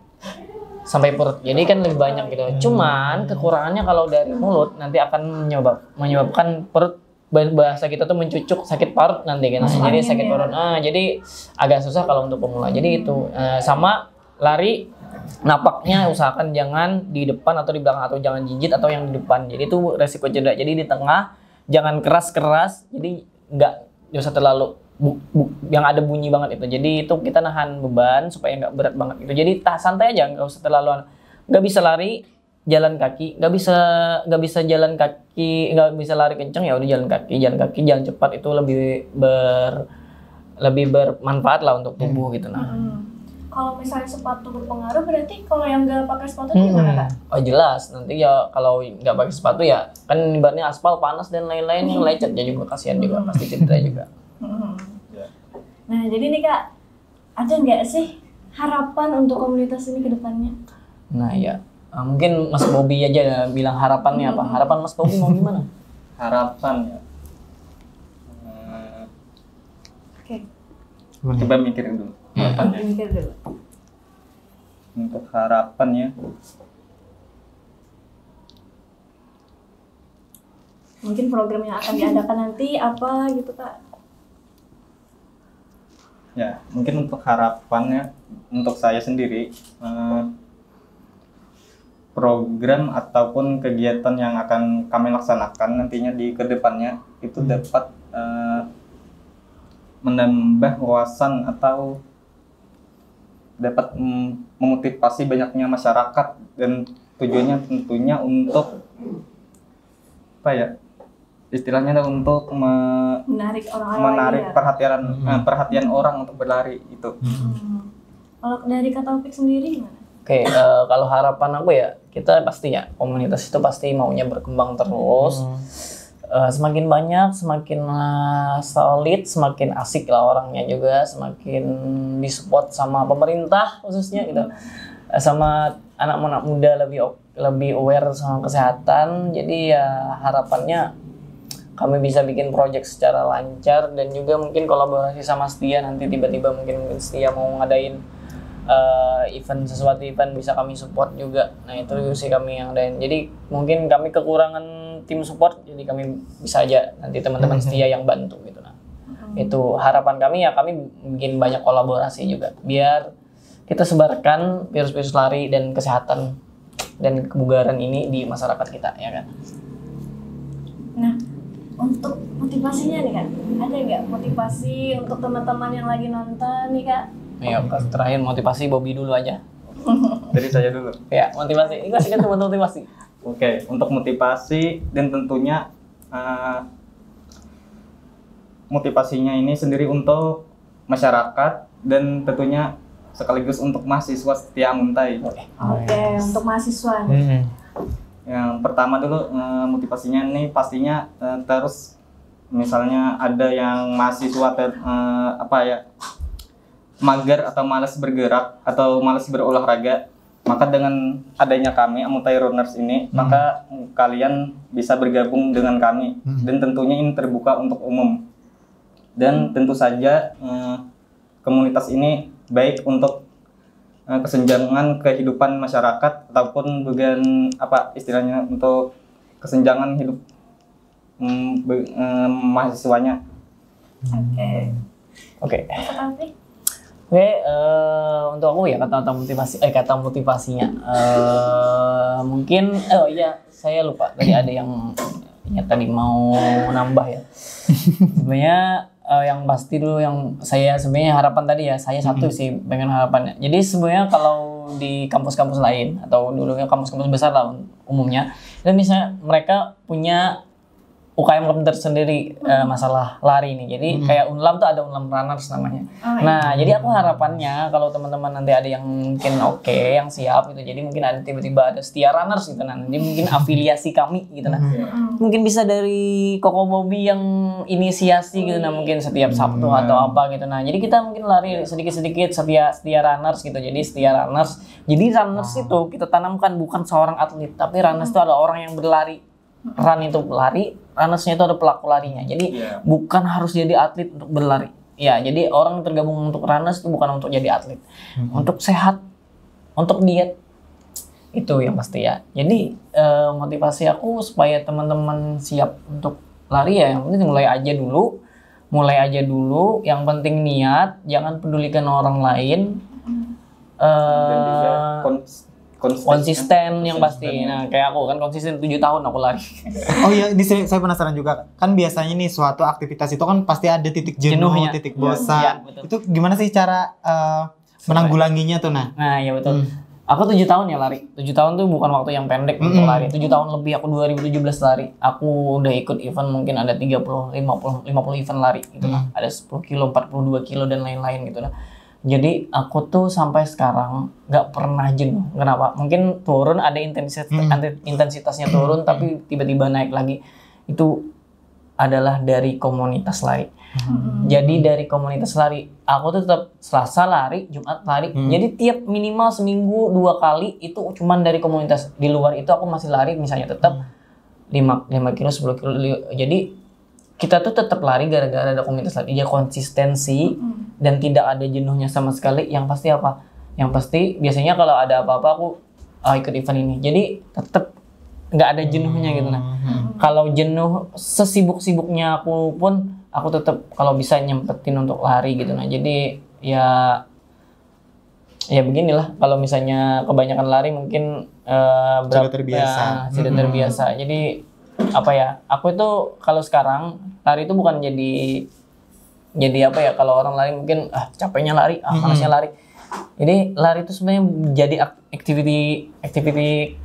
sampai perut, jadi kan lebih banyak gitu. Cuman kekurangannya kalau dari mulut nanti akan menyebabkan perut, bahasa kita tuh mencucuk, sakit parut nanti kan. Jadi sakit parut. Jadi agak susah kalau untuk pemula. Jadi itu sama lari napaknya usahakan jangan di depan atau di belakang atau jangan jinjit atau yang di depan. Jadi itu resiko cedera. Jadi di tengah, jangan keras-keras. Jadi nggak usah terlalu yang ada bunyi banget itu. Jadi itu kita nahan beban supaya nggak berat banget itu. Jadi santai aja, nggak usah terlalu. Nggak bisa lari jalan kaki, nggak bisa jalan kaki, nggak bisa lari kenceng, ya udah jalan kaki jalan cepat, itu lebih bermanfaat lah untuk tubuh gitu nah. Kalau misalnya sepatu berpengaruh, berarti kalau yang nggak pakai sepatu gimana Kak? Oh jelas, nanti ya kalau nggak pakai sepatu ya kan ibaratnya aspal panas dan lain-lain yang lecet ya juga, kasihan juga, pasti cedera juga. Nah jadi nih Kak, ada nggak sih harapan untuk komunitas ini ke depannya? Nah ya, mungkin Mas Bobby aja bilang harapannya apa? Harapan Mas Bobby mau gimana? Harapan ya. Oke. Coba mikirin dulu. Mikir dulu. Untuk harapannya, mungkin program yang akan diadakan nanti apa gitu Kak? ya mungkin untuk harapannya, untuk saya sendiri, program ataupun kegiatan yang akan kami laksanakan nantinya di kedepannya itu dapat menambah wawasan atau dapat memotivasi banyaknya masyarakat, dan tujuannya tentunya untuk apa ya, istilahnya untuk Menarik orang-orang menarik lagi ya? perhatian orang untuk berlari itu. Kalau dari Kak Taufik sendiri gimana? Oke, kalau harapan aku ya, kita pasti ya, komunitas itu pasti maunya berkembang terus. Semakin banyak, semakin solid, semakin asik lah orangnya juga, semakin disupport sama pemerintah khususnya gitu. Sama anak-anak muda lebih aware sama kesehatan. Jadi ya harapannya kami bisa bikin project secara lancar, dan juga mungkin kolaborasi sama Setia, nanti tiba-tiba mungkin Setia mau ngadain sesuatu event bisa kami support juga. Nah itu sih kami yang ngadain. Jadi mungkin kami kekurangan tim support, jadi kami bisa aja nanti teman-teman Setia yang bantu gitu. Nah itu harapan kami ya, kami bikin banyak kolaborasi juga biar kita sebarkan virus-virus lari dan kesehatan dan kebugaran ini di masyarakat kita, ya kan. Nah, untuk motivasinya nih Kak, ada nggak motivasi untuk teman-teman yang lagi nonton nih Kak? Ya, terakhir motivasi Bobby dulu aja. Jadi saya dulu. Ya, motivasi. Ini kasih kan motivasi. Oke, untuk motivasi dan tentunya motivasinya ini sendiri untuk masyarakat dan tentunya sekaligus untuk mahasiswa Setia Amuntai. Oke, untuk mahasiswa. Yang pertama dulu, motivasinya ini pastinya terus misalnya ada yang mahasiswa mager atau malas bergerak atau malas berolahraga, maka dengan adanya kami Amuntai Runners ini, maka kalian bisa bergabung dengan kami, dan tentunya ini terbuka untuk umum. Dan tentu saja komunitas ini baik untuk kesenjangan kehidupan masyarakat ataupun bagian istilahnya untuk kesenjangan hidup mahasiswanya. Oke. Oke. Oke, untuk aku ya kata motivasinya mungkin iya saya lupa tadi ada yang tadi mau nambah ya. Sebenarnya yang pasti dulu yang saya sebenarnya harapan tadi ya saya satu sih pengen harapannya. Jadi sebenarnya kalau di kampus-kampus lain atau dulunya kampus-kampus besar lah umumnya, dan misalnya mereka punya UKM komputer sendiri masalah lari nih. Jadi kayak Unlam tuh ada Unlam Runners namanya. Nah, jadi aku harapannya kalau teman-teman nanti ada yang mungkin yang siap gitu. Jadi mungkin ada tiba-tiba ada Setia Runners gitu nah. Jadi mungkin afiliasi kami gitu nah. Mungkin bisa dari Koko Bobby yang inisiasi gitu nah, mungkin setiap Sabtu atau apa gitu nah. Jadi kita mungkin lari sedikit-sedikit Setia Runners gitu. Jadi Setia Runners. Jadi runners itu kita tanamkan bukan seorang atlet, tapi runners itu adalah orang yang berlari. Run itu lari, runnersnya itu ada pelaku larinya. Jadi bukan harus jadi atlet untuk berlari. Ya, jadi orang yang tergabung untuk runners itu bukan untuk jadi atlet, untuk sehat, untuk diet itu yang pasti ya. Jadi motivasi aku supaya teman-teman siap untuk lari ya, yang penting mulai aja dulu. Yang penting niat, jangan pedulikan orang lain. Dan juga konsisten yang pasti. Nah, kayak aku kan konsisten 7 tahun aku lari. Oh iya, ini saya penasaran juga. Kan biasanya nih suatu aktivitas itu kan pasti ada titik jenuh, Jenuhnya. titik bosan. Ya, betul. Itu gimana sih cara menanggulanginya tuh nah? Nah, ya betul. Aku 7 tahun ya lari. 7 tahun tuh bukan waktu yang pendek untuk lari. 7 tahun lebih, aku 2017 lari. Aku udah ikut event mungkin ada 30, 50 event lari gitu lah. Ada 10 kilo, 42 kilo dan lain-lain gitu lah. Jadi aku tuh sampai sekarang nggak pernah jenuh. Kenapa? Mungkin turun ada intensitasnya turun, tapi tiba-tiba naik lagi. Itu adalah dari komunitas lari. Jadi dari komunitas lari, aku tuh tetap Selasa lari, Jumat lari. Jadi tiap minimal seminggu 2 kali itu cuman dari komunitas. Di luar itu aku masih lari misalnya tetap 5 kilo, 10 kilo. Jadi kita tuh tetap lari gara-gara ada komunitas lari. Ya konsistensi dan tidak ada jenuhnya sama sekali. Yang pasti apa? Yang pasti biasanya kalau ada apa-apa aku ikut event ini. Jadi tetap nggak ada jenuhnya gitu nah. Kalau jenuh sesibuk-sibuknya aku pun aku tetap kalau bisa nyempetin untuk lari gitu nah. Jadi ya beginilah, kalau misalnya kebanyakan lari mungkin sudah terbiasa. Sudah terbiasa. Jadi apa ya? Aku itu kalau sekarang lari itu bukan jadi apa ya, kalau orang lari mungkin capeknya lari, panasnya lari. Jadi lari itu sebenarnya jadi activity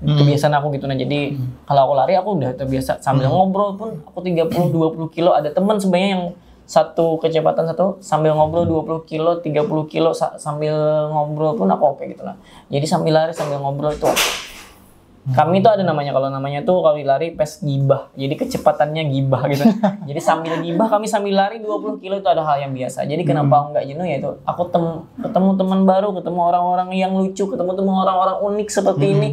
kebiasaan aku gitu nah. Jadi kalau aku lari aku udah terbiasa sambil ngobrol pun aku 30-20 kilo, ada teman sebenarnya yang satu kecepatan sambil ngobrol 20 kilo, 30 kilo sambil ngobrol pun aku oke gitu nah. Jadi sambil lari sambil ngobrol itu kami itu ada namanya, kalau namanya tuh kalau lari pes gibah. Jadi kecepatannya gibah gitu. Jadi sambil gibah kami sambil lari 20 kilo itu ada hal yang biasa. Jadi kenapa enggak jenuh ya itu. Aku ketemu teman baru, ketemu orang-orang yang lucu, ketemu orang-orang unik seperti ini.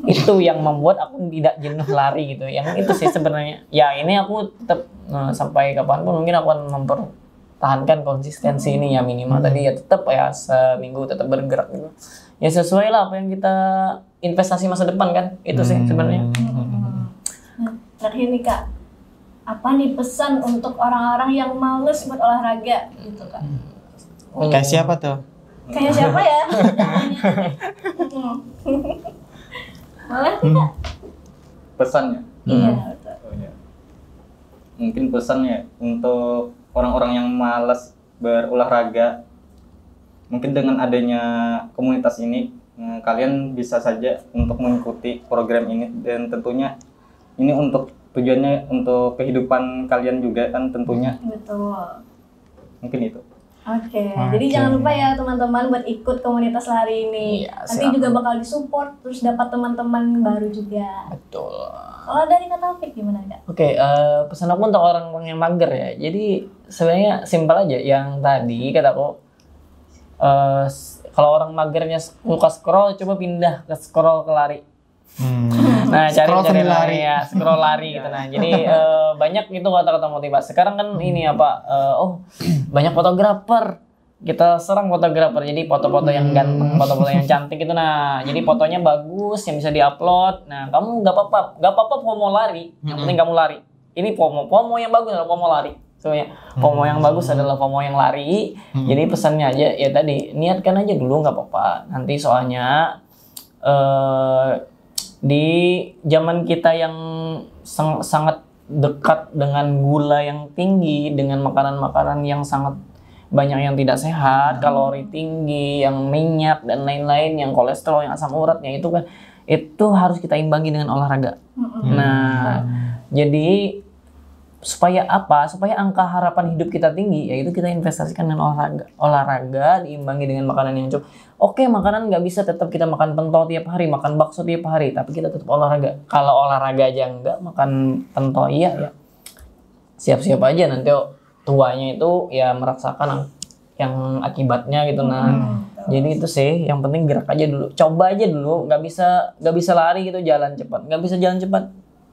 Itu yang membuat aku tidak jenuh lari gitu. Yang itu sih sebenarnya. Ya ini aku tetap sampai kapanpun mungkin aku akan mempertahankan konsistensi ini ya, minimal tadi ya tetap ya seminggu tetap bergerak gitu. Ya sesuai lah apa yang kita investasi masa depan kan, itu sih sebenarnya. Nah, terakhir nih Kak, apa nih pesan untuk orang-orang yang males buat olahraga gitu Kak? Kayak siapa tuh? Kayak siapa ya? Boleh nih Kak? Pesannya? Iya betul. Oh, iya. Mungkin pesannya untuk orang-orang yang malas berolahraga, mungkin dengan adanya komunitas ini kalian bisa saja untuk mengikuti program ini, dan tentunya ini untuk tujuannya untuk kehidupan kalian juga kan tentunya. Betul. Mungkin itu. Oke. Jadi jangan lupa ya teman-teman buat ikut komunitas lari ini. Iya, Nanti juga bakal disupport, terus dapat teman-teman baru juga. Betul. Kalau dari Kak Taufik gimana Kak? Oke, pesan aku untuk orang yang mager ya. Jadi sebenarnya simpel aja. Yang tadi kataku, kalau orang magernya suka scroll, coba pindah ke scroll ke lari. Nah, cari lari ya, scroll lari gitu. Nah, jadi banyak itu kata-kata motivasi. Sekarang kan ini apa? Banyak fotografer. Kita serang fotografer. Jadi foto-foto yang ganteng, foto-foto yang cantik gitu. Nah, jadi fotonya bagus yang bisa diupload. Nah, kamu nggak apa-apa promo lari. Yang penting kamu lari. Ini promo yang bagus, promo lari. Soalnya FOMO yang bagus adalah FOMO yang lari. Jadi pesannya aja ya tadi, niatkan aja dulu nggak apa-apa. Nanti soalnya di zaman kita yang sangat dekat dengan gula yang tinggi, dengan makanan-makanan yang sangat banyak yang tidak sehat, kalori tinggi, yang minyak dan lain-lain, yang kolesterol, yang asam uratnya itu kan, itu harus kita imbangi dengan olahraga. Nah, jadi supaya apa? Supaya angka harapan hidup kita tinggi, yaitu kita investasikan dengan olahraga. Olahraga diimbangi dengan makanan yang cukup. Oke, makanan nggak bisa tetap kita makan pentol tiap hari, makan bakso tiap hari, tapi kita tetap olahraga. Kalau olahraga aja nggak, makan pentol iya ya. Siap-siap aja nanti tuanya itu ya merasakan yang akibatnya gitu. Nah, jadi itu sih yang penting gerak aja dulu, coba aja dulu. Nggak bisa lari gitu, jalan cepat. Nggak bisa jalan cepat,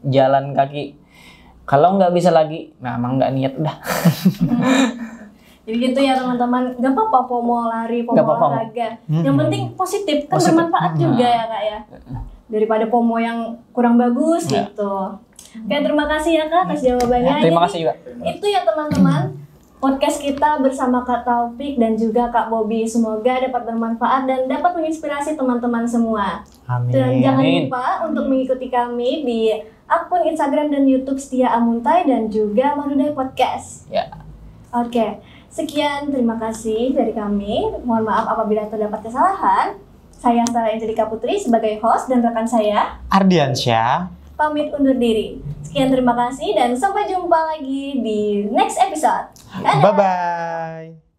jalan kaki. Kalau nggak bisa lagi, nah emang nggak niat udah. Jadi gitu ya teman-teman, nggak apa-apa FOMO lari, FOMO olahraga. Yang penting positif, kan bermanfaat juga ya Kak ya. Daripada FOMO yang kurang bagus gitu. Oke, terima kasih ya Kak atas jawabannya. Terima kasih juga. Itu ya teman-teman, podcast kita bersama Kak Taufik dan juga Kak Bobby. Semoga dapat bermanfaat dan dapat menginspirasi teman-teman semua. Amin. Dan jangan lupa untuk mengikuti kami di akun Instagram dan YouTube Setia Amuntai dan juga Marudai Podcast. Ya. Oke, sekian terima kasih dari kami. Mohon maaf apabila terdapat kesalahan. Saya Sarah Angelika Putri sebagai host dan rekan saya Ardiansyah pamit undur diri. Sekian terima kasih dan sampai jumpa lagi di next episode. Dadah. Bye-bye.